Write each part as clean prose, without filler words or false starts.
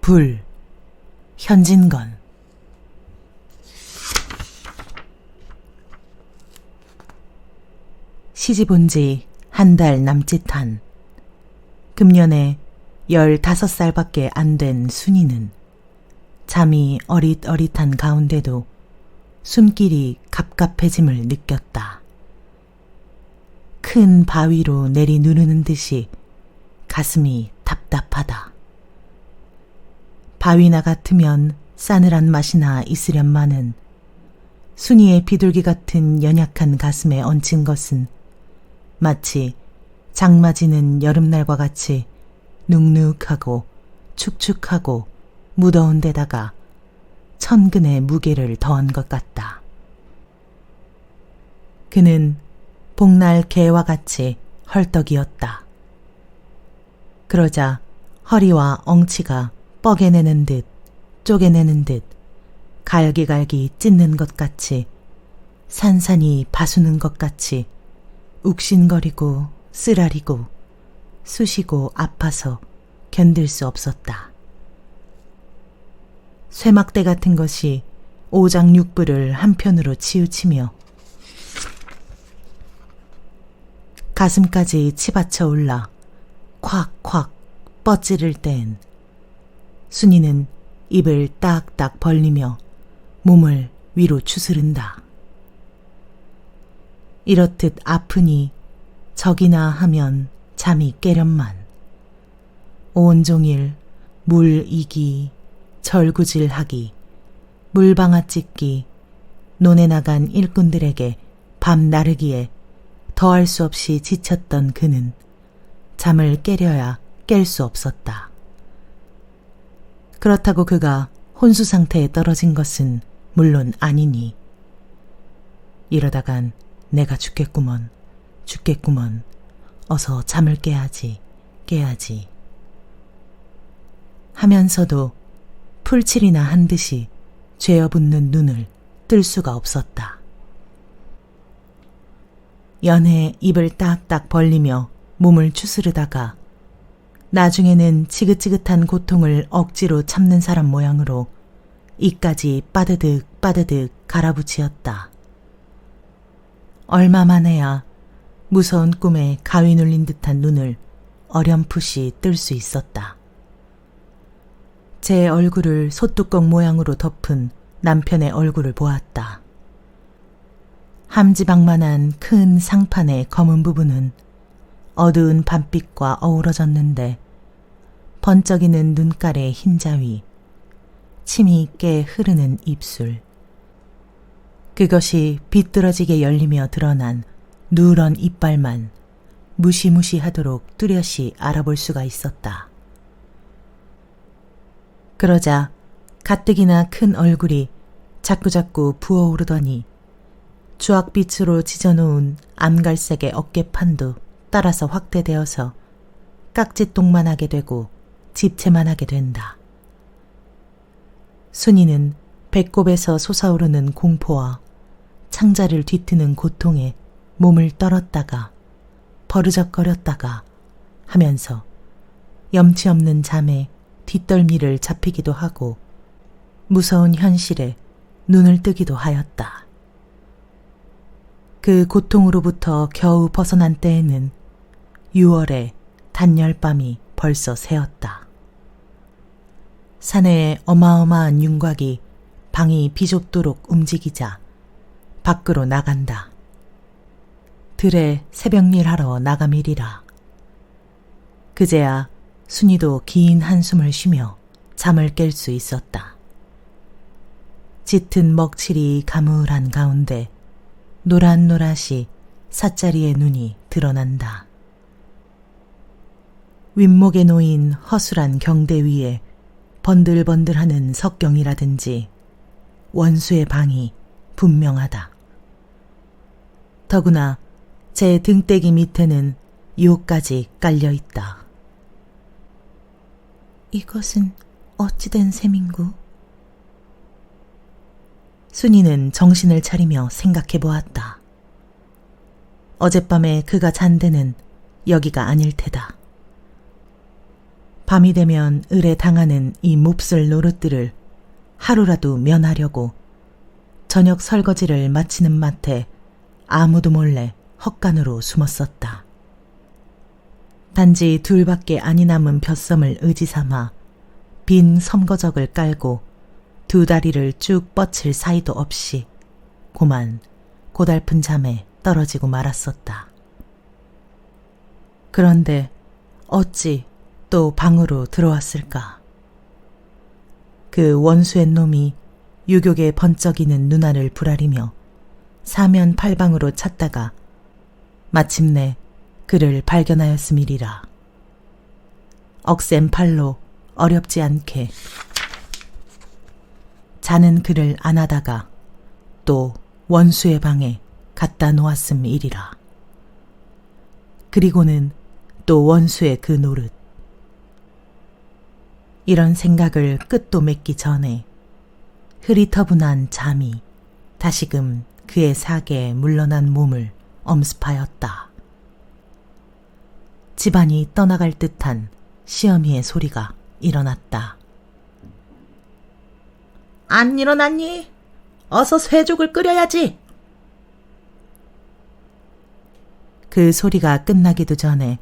불, 현진건. 시집 온 지 한 달 남짓한 금년에 15살밖에 안 된 순이는 잠이 어릿어릿한 가운데도 숨길이 갑갑해짐을 느꼈다. 큰 바위로 내리 누르는 듯이 가슴이 답답하다. 바위나 같으면 싸늘한 맛이나 있으련마는 순이의 비둘기 같은 연약한 가슴에 얹힌 것은 마치 장마지는 여름날과 같이 눅눅하고 축축하고 무더운 데다가 천근의 무게를 더한 것 같다. 그는 복날 개와 같이 헐떡이었다. 그러자 허리와 엉치가 뻐개내는 듯 쪼개내는 듯 갈기갈기 찢는 것 같이 산산이 바수는 것 같이 욱신거리고 쓰라리고 쑤시고 아파서 견딜 수 없었다. 쇠막대 같은 것이 오장육부를 한편으로 치우치며 가슴까지 치받쳐 올라 콱콱 뻗지를 땐 순이는 입을 딱딱 벌리며 몸을 위로 추스른다. 이렇듯 아프니 적이나 하면 잠이 깨련만. 온종일 물 이기, 절구질하기, 물방아 찢기, 논에 나간 일꾼들에게 밤 나르기에 더할 수 없이 지쳤던 그는 잠을 깨려야 깰 수 없었다. 그렇다고 그가 혼수 상태에 떨어진 것은 물론 아니니 이러다간 내가 죽겠구먼 어서 잠을 깨야지 하면서도 풀칠이나 한 듯이 죄어붙는 눈을 뜰 수가 없었다. 연해 입을 딱딱 벌리며 몸을 추스르다가 나중에는 지긋지긋한 고통을 억지로 참는 사람 모양으로 이까지 빠드득 갈아붙이었다. 얼마 만에야 무서운 꿈에 가위 눌린 듯한 눈을 어렴풋이 뜰 수 있었다. 제 얼굴을 소뚜껑 모양으로 덮은 남편의 얼굴을 보았다. 함지박만한 큰 상판의 검은 부분은 어두운 밤빛과 어우러졌는데 번쩍이는 눈깔의 흰자위, 침이 꽤 흐르는 입술, 그것이 비뚤어지게 열리며 드러난 누런 이빨만 무시무시하도록 뚜렷이 알아볼 수가 있었다. 그러자 가뜩이나 큰 얼굴이 자꾸자꾸 부어오르더니 주황빛으로 지져놓은 암갈색의 어깨판도 따라서 확대되어서 깍지똥만하게 되고 집채만하게 된다. 순이는 배꼽에서 솟아오르는 공포와 창자를 뒤트는 고통에 몸을 떨었다가 버르적거렸다가 하면서 염치 없는 잠에 뒷덜미를 잡히기도 하고 무서운 현실에 눈을 뜨기도 하였다. 그 고통으로부터 겨우 벗어난 때에는 6월의 단열밤이 벌써 새었다. 사내의 어마어마한 윤곽이 방이 비좁도록 움직이자 밖으로 나간다. 들에 새벽일 하러 나가밀이라. 그제야 순이도 긴 한숨을 쉬며 잠을 깰 수 있었다. 짙은 먹칠이 가물한 가운데 노란노랗이 사짜리의 눈이 드러난다. 윗목에 놓인 허술한 경대 위에 번들번들하는 석경이라든지 원수의 방이 분명하다. 더구나 제 등대기 밑에는 요까지 깔려있다. 이것은 어찌된 셈인고? 순이는 정신을 차리며 생각해 보았다. 어젯밤에 그가 잔 데는 여기가 아닐 테다. 밤이 되면 을에 당하는 이 몹쓸 노릇들을 하루라도 면하려고 저녁 설거지를 마치는 마트에 아무도 몰래 헛간으로 숨었었다. 단지 둘밖에 아니 남은 벼섬을 의지삼아 빈 섬거적을 깔고 두 다리를 쭉 뻗칠 사이도 없이 고만 고달픈 잠에 떨어지고 말았었다. 그런데 어찌 또 방으로 들어왔을까? 그 원수의 놈이 유격에 번쩍이는 눈알을 부라리며 사면팔방으로 찾다가 마침내 그를 발견하였음이리라. 억센 팔로 어렵지 않게 자는 그를 안아다가 또 원수의 방에 갖다 놓았음이리라. 그리고는 또 원수의 그 노릇. 이런 생각을 끝도 맺기 전에 흐리터분한 잠이 다시금 그의 사계에 물러난 몸을 엄습하였다. 집안이 떠나갈 듯한 시어미의 소리가 일어났다. 안 일어났니? 어서 쇠죽을 끓여야지. 그 소리가 끝나기도 전에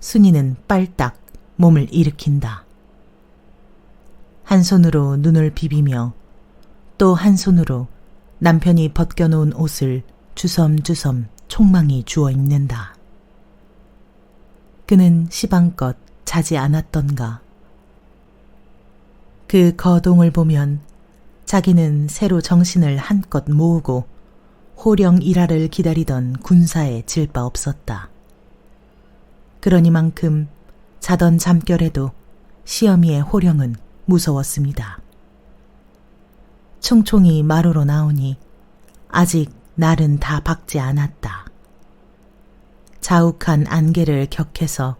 순이는 빨딱 몸을 일으킨다. 한 손으로 눈을 비비며 또 한 손으로 남편이 벗겨놓은 옷을 주섬주섬 촉망이 주워 입는다. 그는 시방껏 자지 않았던가. 그 거동을 보면 자기는 새로 정신을 한껏 모으고 호령 일하를 기다리던 군사에 질 바 없었다. 그러니만큼 자던 잠결에도 시어미의 호령은 무서웠습니다. 총총이 마루로 나오니 아직 날은 다 밝지 않았다. 자욱한 안개를 격해서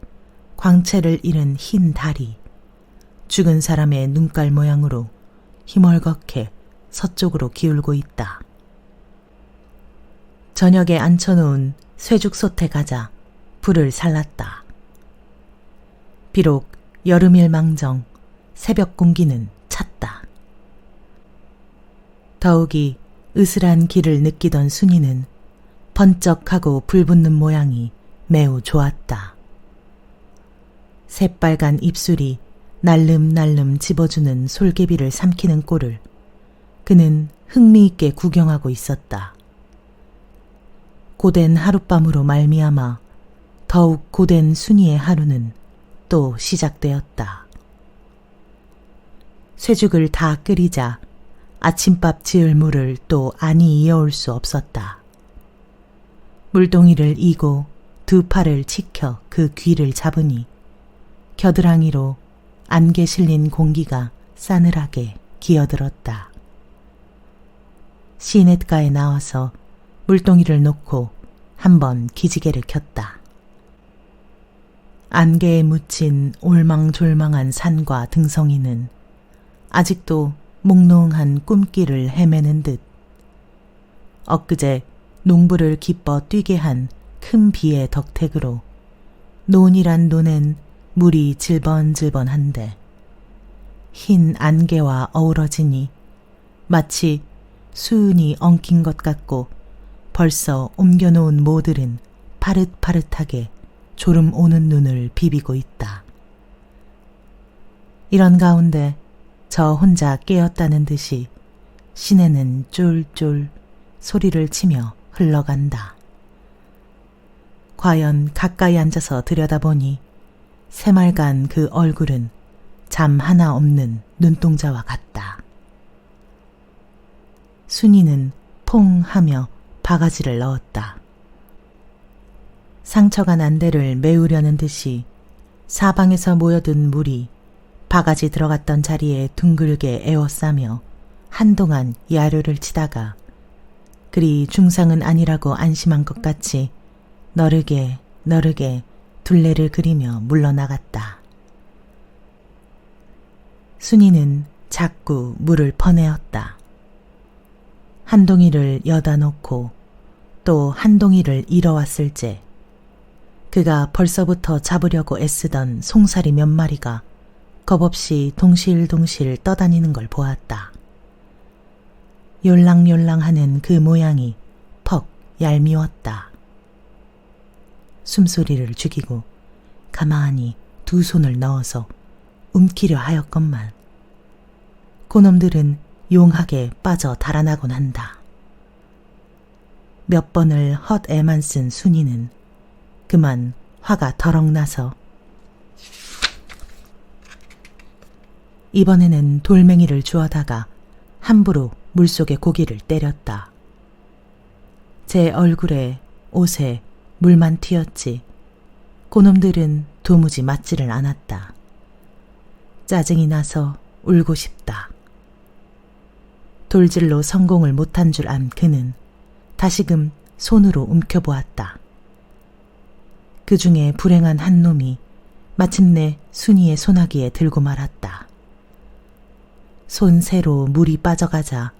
광채를 잃은 흰 달이 죽은 사람의 눈깔 모양으로 희멀겋게 서쪽으로 기울고 있다. 저녁에 앉혀놓은 쇠죽솥에 가자 불을 살랐다. 비록 여름일망정 새벽 공기는 찼다. 더욱이 으스란 기를 느끼던 순이는 번쩍하고 불붙는 모양이 매우 좋았다. 새빨간 입술이 날름날름 집어주는 솔개비를 삼키는 꼴을 그는 흥미있게 구경하고 있었다. 고된 하룻밤으로 말미암아 더욱 고된 순이의 하루는 또 시작되었다. 쇠죽을 다 끓이자 아침밥 지을 물을 또 안이 이어올 수 없었다. 물동이를 이고 두 팔을 치켜 그 귀를 잡으니 겨드랑이로 안개 실린 공기가 싸늘하게 기어들었다. 시냇가에 나와서 물동이를 놓고 한번 기지개를 켰다. 안개에 묻힌 올망졸망한 산과 등성이는 아직도 몽롱한 꿈길을 헤매는 듯 엊그제 농부를 기뻐 뛰게 한 큰 비의 덕택으로 논이란 논엔 물이 질번질번한데 흰 안개와 어우러지니 마치 수은이 엉킨 것 같고 벌써 옮겨놓은 모들은 파릇파릇하게 졸음 오는 눈을 비비고 있다. 이런 가운데 저 혼자 깨었다는 듯이 시내는 쫄쫄 소리를 치며 흘러간다. 과연 가까이 앉아서 들여다보니 새말간 그 얼굴은 잠 하나 없는 눈동자와 같다. 순이는 퐁 하며 바가지를 넣었다. 상처가 난 데를 메우려는 듯이 사방에서 모여든 물이 바가지 들어갔던 자리에 둥글게 에워싸며 한동안 야료를 치다가 그리 중상은 아니라고 안심한 것 같이 너르게 둘레를 그리며 물러나갔다. 순이는 자꾸 물을 퍼내었다. 한 동이를 여다 놓고 또 한 동이를 잃어왔을째 그가 벌써부터 잡으려고 애쓰던 송사리 몇 마리가 겁없이 동실동실 떠다니는 걸 보았다. yor랑yor랑하는 그 모양이 퍽 얄미웠다. 숨소리를 죽이고 가만히 두 손을 넣어서 움키려 하였건만 그놈들은 용하게 빠져 달아나곤 한다. 몇 번을 헛애만 쓴 순이는 그만 화가 더럭 나서 이번에는 돌멩이를 주워다가 함부로 물속에 고기를 때렸다. 제 얼굴에 옷에 물만 튀었지 그놈들은 도무지 맞지를 않았다. 짜증이 나서 울고 싶다. 돌질로 성공을 못한 줄 안 그는 다시금 손으로 움켜보았다. 그 중에 불행한 한 놈이 마침내 순이의 소나기에 들고 말았다. 손새로 물이 빠져가자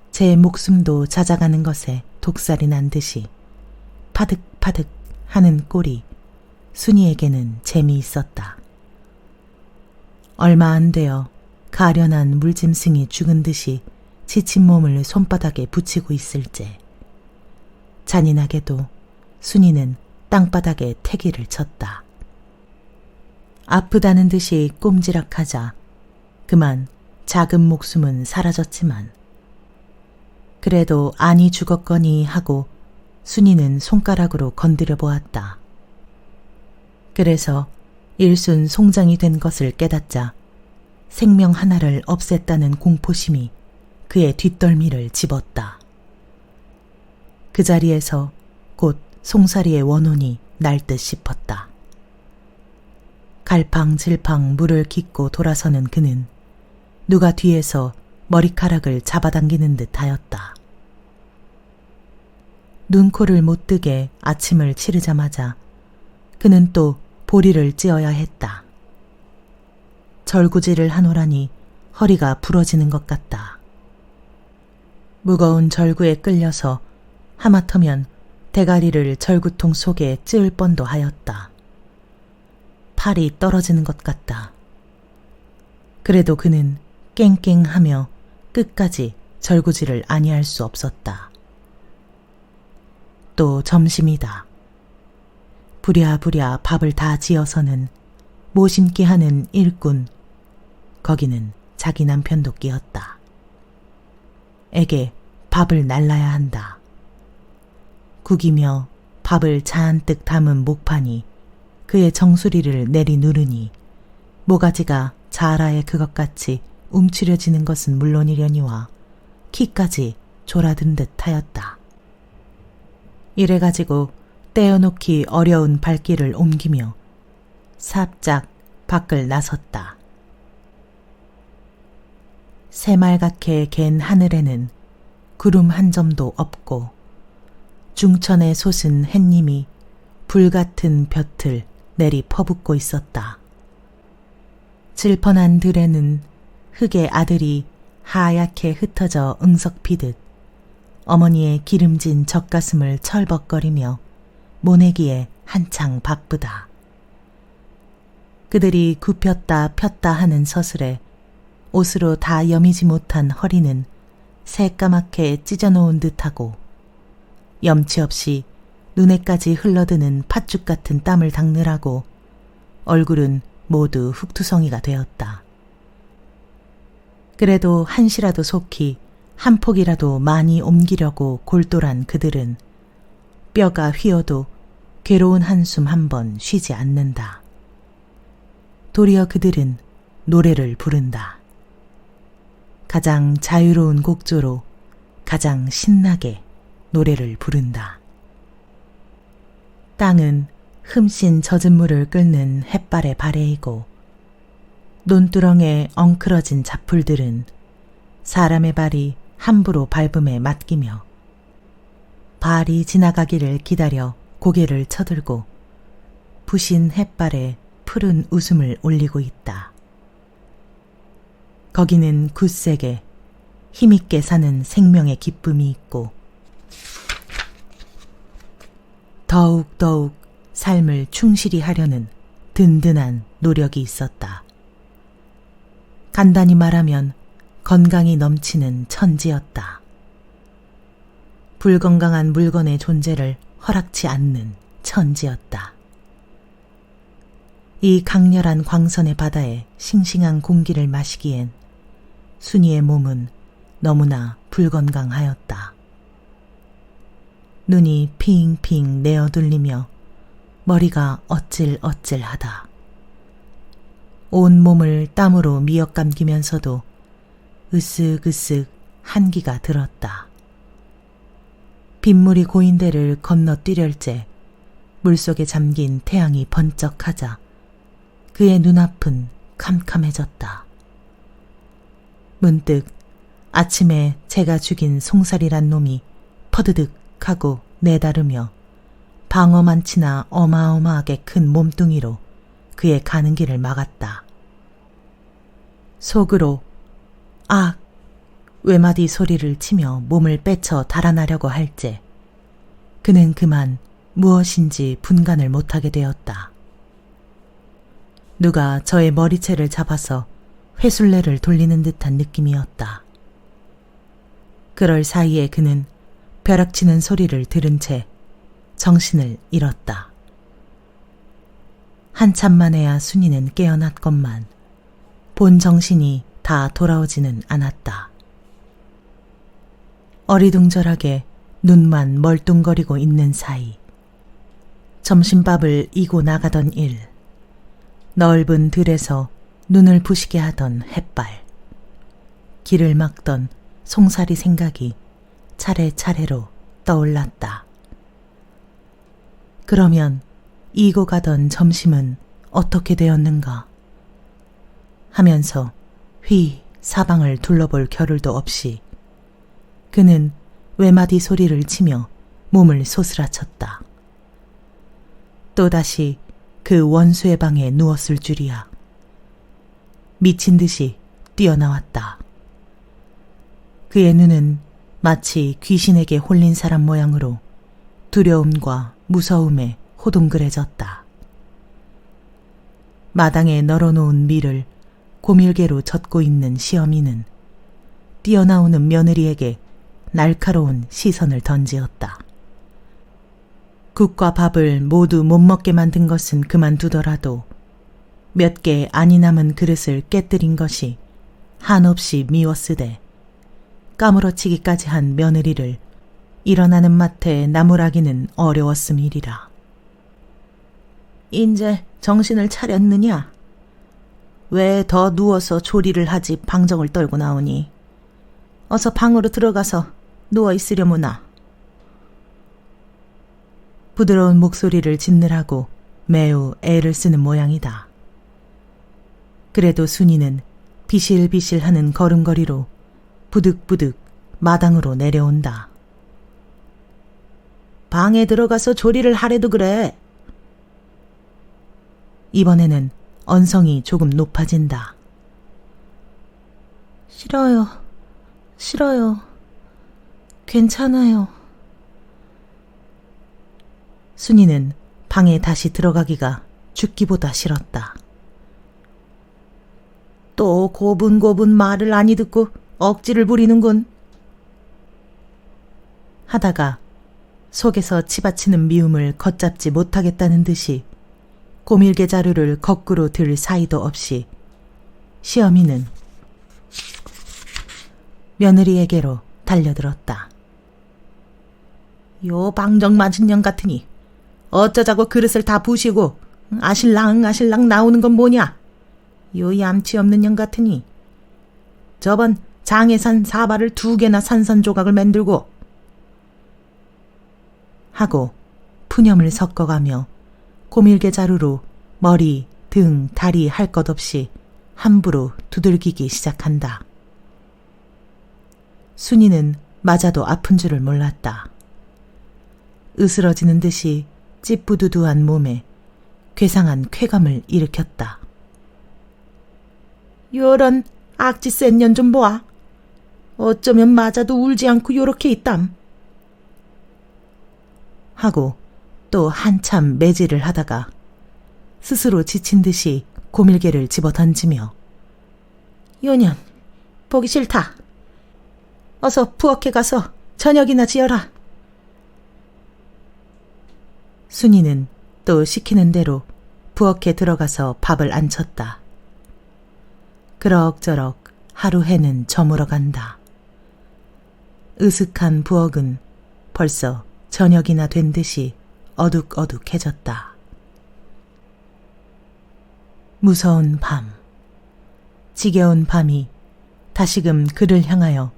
제 목숨도 잦아가는 것에 독살이 난 듯이 파득파득 하는 꼴이 순이에게는 재미있었다. 얼마 안 되어 가련한 물짐승이 죽은 듯이 지친 몸을 손바닥에 붙이고 있을째 잔인하게도 순이는 땅바닥에 태기를 쳤다. 아프다는 듯이 꼼지락하자 그만 작은 목숨은 사라졌지만 그래도 아니 죽었거니 하고 순이는 손가락으로 건드려 보았다. 그래서 일순 송장이 된 것을 깨닫자 생명 하나를 없앴다는 공포심이 그의 뒷덜미를 집었다. 그 자리에서 곧 송사리의 원혼이 날 듯 싶었다. 갈팡질팡 물을 깃고 돌아서는 그는 누가 뒤에서 머리카락을 잡아당기는 듯 하였다. 눈코를 못 뜨게 아침을 치르자마자 그는 또 보리를 찧어야 했다. 절구질을 하노라니 허리가 부러지는 것 같다. 무거운 절구에 끌려서 하마터면 대가리를 절구통 속에 찌을 뻔도 하였다. 팔이 떨어지는 것 같다. 그래도 그는 깽깽하며 끝까지 절구질을 아니할 수 없었다. 또 점심이다. 부랴부랴 밥을 다 지어서는 모심기 하는 일꾼, 거기는 자기 남편도 끼었다. 에게 밥을 날라야 한다. 국이며 밥을 잔뜩 담은 목판이 그의 정수리를 내리 누르니 모가지가 자라의 그것 같이 움츠려지는 것은 물론이려니와 키까지 졸아든 듯 하였다. 이래가지고 떼어놓기 어려운 발길을 옮기며 삽작 밖을 나섰다. 새말갛게 갠 하늘에는 구름 한 점도 없고 중천에 솟은 햇님이 불같은 볕을 내리 퍼붓고 있었다. 질펀한 들에는 흙의 아들이 하얗게 흩어져 응석피듯 어머니의 기름진 젖가슴을 철벅거리며 모내기에 한창 바쁘다. 그들이 굽혔다 폈다 하는 서슬에 옷으로 다 여미지 못한 허리는 새까맣게 찢어놓은 듯하고 염치 없이 눈에까지 흘러드는 팥죽 같은 땀을 닦느라고 얼굴은 모두 흙투성이가 되었다. 그래도 한시라도 속히 한 폭이라도 많이 옮기려고 골똘한 그들은 뼈가 휘어도 괴로운 한숨 한 번 쉬지 않는다. 도리어 그들은 노래를 부른다. 가장 자유로운 곡조로 가장 신나게 노래를 부른다. 땅은 흠씬 젖은 물을 끓는 햇발에 바래이고 논두렁에 엉클어진 잡풀들은 사람의 발이 함부로 밟음에 맡기며 발이 지나가기를 기다려 고개를 쳐들고 부신 햇발에 푸른 웃음을 올리고 있다. 거기는 굳세게 힘있게 사는 생명의 기쁨이 있고 더욱더욱 삶을 충실히 하려는 든든한 노력이 있었다. 간단히 말하면 건강이 넘치는 천지였다. 불건강한 물건의 존재를 허락치 않는 천지였다. 이 강렬한 광선의 바다에 싱싱한 공기를 마시기엔 순이의 몸은 너무나 불건강하였다. 눈이 핑핑 내어둘리며 머리가 어찔어찔하다. 온 몸을 땀으로 미역감기면서도 으쓱으쓱 한기가 들었다. 빗물이 고인 데를 건너뛰려째 물속에 잠긴 태양이 번쩍하자 그의 눈앞은 캄캄해졌다. 문득 아침에 제가 죽인 송살이란 놈이 퍼드득 하고 내다르며 방어만치나 어마어마하게 큰 몸뚱이로 그의 가는 길을 막았다. 속으로 악! 외마디 소리를 치며 몸을 빼쳐 달아나려고 할째 그는 그만 무엇인지 분간을 못하게 되었다. 누가 저의 머리채를 잡아서 회술레를 돌리는 듯한 느낌이었다. 그럴 사이에 그는 벼락치는 소리를 들은 채 정신을 잃었다. 한참 만에야 순이는 깨어났건만 본 정신이 다 돌아오지는 않았다. 어리둥절하게 눈만 멀뚱거리고 있는 사이 점심밥을 이고 나가던 일, 넓은 들에서 눈을 부시게 하던 햇발, 길을 막던 송사리 생각이 차례차례로 떠올랐다. 그러면 이고 가던 점심은 어떻게 되었는가 하면서 휘 사방을 둘러볼 겨를도 없이 그는 외마디 소리를 치며 몸을 소스라쳤다. 또다시 그 원수의 방에 누웠을 줄이야. 미친 듯이 뛰어나왔다. 그의 눈은 마치 귀신에게 홀린 사람 모양으로 두려움과 무서움에 호둥그레졌다. 마당에 널어놓은 밀을 고밀개로 젓고 있는 시어미는 뛰어나오는 며느리에게 날카로운 시선을 던지었다. 국과 밥을 모두 못 먹게 만든 것은 그만두더라도 몇 개 안이 남은 그릇을 깨뜨린 것이 한없이 미웠으되 까무러치기까지 한 며느리를 일어나는 마트에 나무라기는 어려웠음이리라. 인제 정신을 차렸느냐? 왜 더 누워서 조리를 하지 방정을 떨고 나오니? 어서 방으로 들어가서 누워있으려무나. 부드러운 목소리를 짓느라고 매우 애를 쓰는 모양이다. 그래도 순이는 비실비실하는 걸음걸이로 부득부득 마당으로 내려온다. 방에 들어가서 조리를 하래도 그래. 이번에는 언성이 조금 높아진다. 싫어요. 싫어요. 괜찮아요. 순이는 방에 다시 들어가기가 죽기보다 싫었다. 또 고분고분 말을 아니 듣고 억지를 부리는군. 하다가 속에서 치받치는 미움을 걷잡지 못하겠다는 듯이 고밀개 자루를 거꾸로 들 사이도 없이 시어미는 며느리에게로 달려들었다. 요 방정 맞은 년 같으니 어쩌자고 그릇을 다 부시고 아실랑 나오는 건 뭐냐? 요 얌치 없는 년 같으니 저번 장에 산 사발을 2개나 산산조각을 만들고 하고 푸념을 섞어가며 고밀개 자루로 머리, 등, 다리 할 것 없이 함부로 두들기기 시작한다. 순이는 맞아도 아픈 줄을 몰랐다. 으스러지는 듯이 찌뿌두두한 몸에 괴상한 쾌감을 일으켰다. 요런 악지 센 년 좀 보아. 어쩌면 맞아도 울지 않고 요렇게 있담. 하고 또 한참 매질을 하다가 스스로 지친 듯이 고밀개를 집어던지며 요년, 보기 싫다. 어서 부엌에 가서 저녁이나 지어라. 순이는 또 시키는 대로 부엌에 들어가서 밥을 안 쳤다. 그럭저럭 하루 해는 저물어 간다. 으슥한 부엌은 벌써 저녁이나 된 듯이 어둑어둑해졌다. 무서운 밤, 지겨운 밤이 다시금 그를 향하여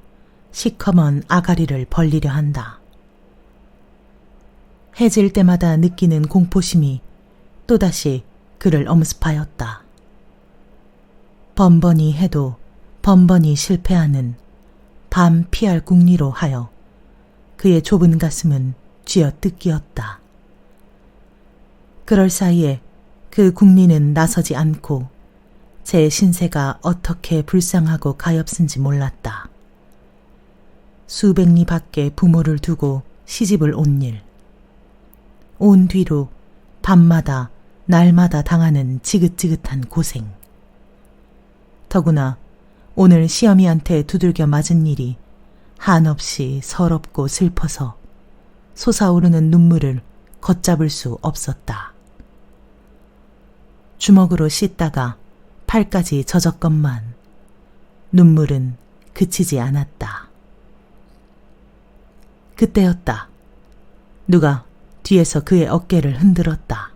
시커먼 아가리를 벌리려 한다. 해질 때마다 느끼는 공포심이 또다시 그를 엄습하였다. 번번이 해도 번번이 실패하는 밤 피할 궁리로 하여 그의 좁은 가슴은 쥐어뜯기었다. 그럴 사이에 그 궁리는 나서지 않고 제 신세가 어떻게 불쌍하고 가엾은지 몰랐다. 수백 리 밖에 부모를 두고 시집을 온 일, 온 뒤로 밤마다 날마다 당하는 지긋지긋한 고생. 더구나 오늘 시어미한테 두들겨 맞은 일이 한없이 서럽고 슬퍼서 솟아오르는 눈물을 걷잡을 수 없었다. 주먹으로 씻다가 팔까지 젖었건만 눈물은 그치지 않았다. 그때였다. 누가 뒤에서 그의 어깨를 흔들었다.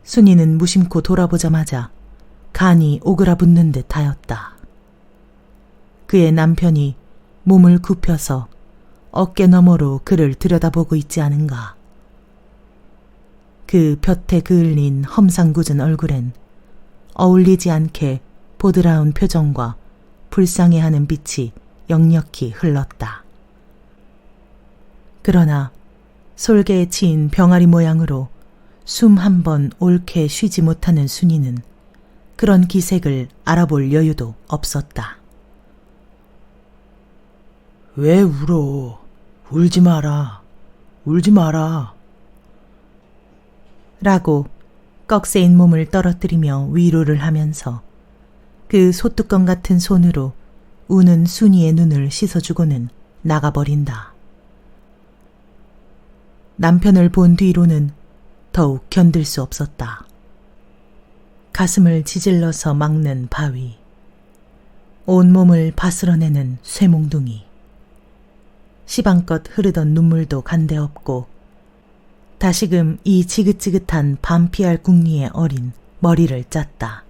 순이는 무심코 돌아보자마자 간이 오그라붙는 듯 하였다. 그의 남편이 몸을 굽혀서 어깨 너머로 그를 들여다보고 있지 않은가. 그 볕에 그을린 험상궂은 얼굴엔 어울리지 않게 보드라운 표정과 불쌍해하는 빛이 역력히 흘렀다. 그러나 솔개에 치인 병아리 모양으로 숨 한 번 옳게 쉬지 못하는 순이는 그런 기색을 알아볼 여유도 없었다. 왜 울어? 울지 마라. 울지 마라. 라고 꺽쇠인 몸을 떨어뜨리며 위로를 하면서 그 소뚜껑 같은 손으로 우는 순이의 눈을 씻어주고는 나가버린다. 남편을 본 뒤로는 더욱 견딜 수 없었다. 가슴을 지질러서 막는 바위, 온몸을 바스러내는 쇠몽둥이, 시방껏 흐르던 눈물도 간데없고 다시금 이 지긋지긋한 밤 피할 궁리에 어린 머리를 짰다.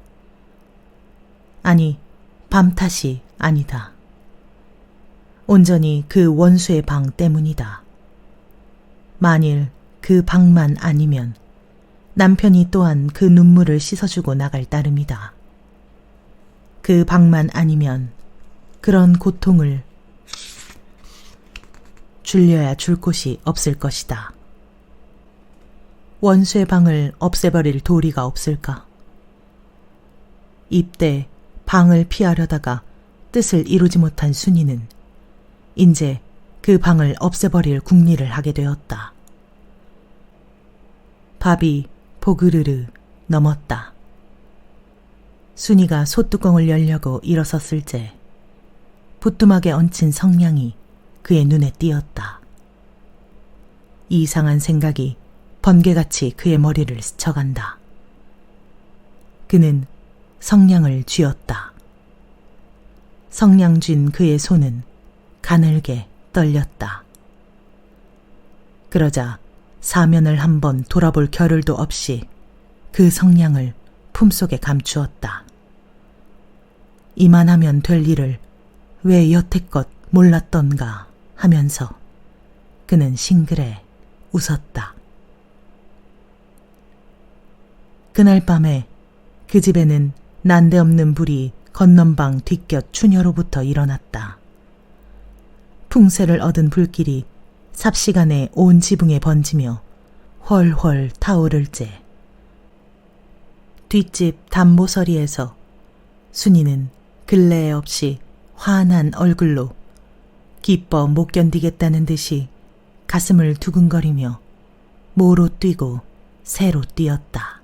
아니, 밤 탓이 아니다. 온전히 그 원수의 방 때문이다. 만일 그 방만 아니면 남편이 또한 그 눈물을 씻어주고 나갈 따름이다. 그 방만 아니면 그런 고통을 줄려야 줄 곳이 없을 것이다. 원수의 방을 없애버릴 도리가 없을까? 입대 방을 피하려다가 뜻을 이루지 못한 순이는 인제 그 방을 없애버릴 궁리를 하게 되었다. 밥이 보그르르 넘었다. 순이가 솥뚜껑을 열려고 일어섰을 때 부뚜막에 얹힌 성냥이 그의 눈에 띄었다. 이상한 생각이 번개같이 그의 머리를 스쳐간다. 그는 성냥을 쥐었다. 성냥 쥔 그의 손은 가늘게 떨렸다. 그러자 사면을 한번 돌아볼 겨를도 없이 그 성냥을 품속에 감추었다. 이만하면 될 일을 왜 여태껏 몰랐던가 하면서 그는 싱그레 웃었다. 그날 밤에 그 집에는 난데없는 불이 건넌방 뒷곁 추녀로부터 일어났다. 풍세를 얻은 불길이 삽시간에 온 지붕에 번지며 훨훨 타오를 째 뒷집 담보서리에서 순이는 근래에 없이 환한 얼굴로 기뻐 못 견디겠다는 듯이 가슴을 두근거리며 모로 뛰고 새로 뛰었다.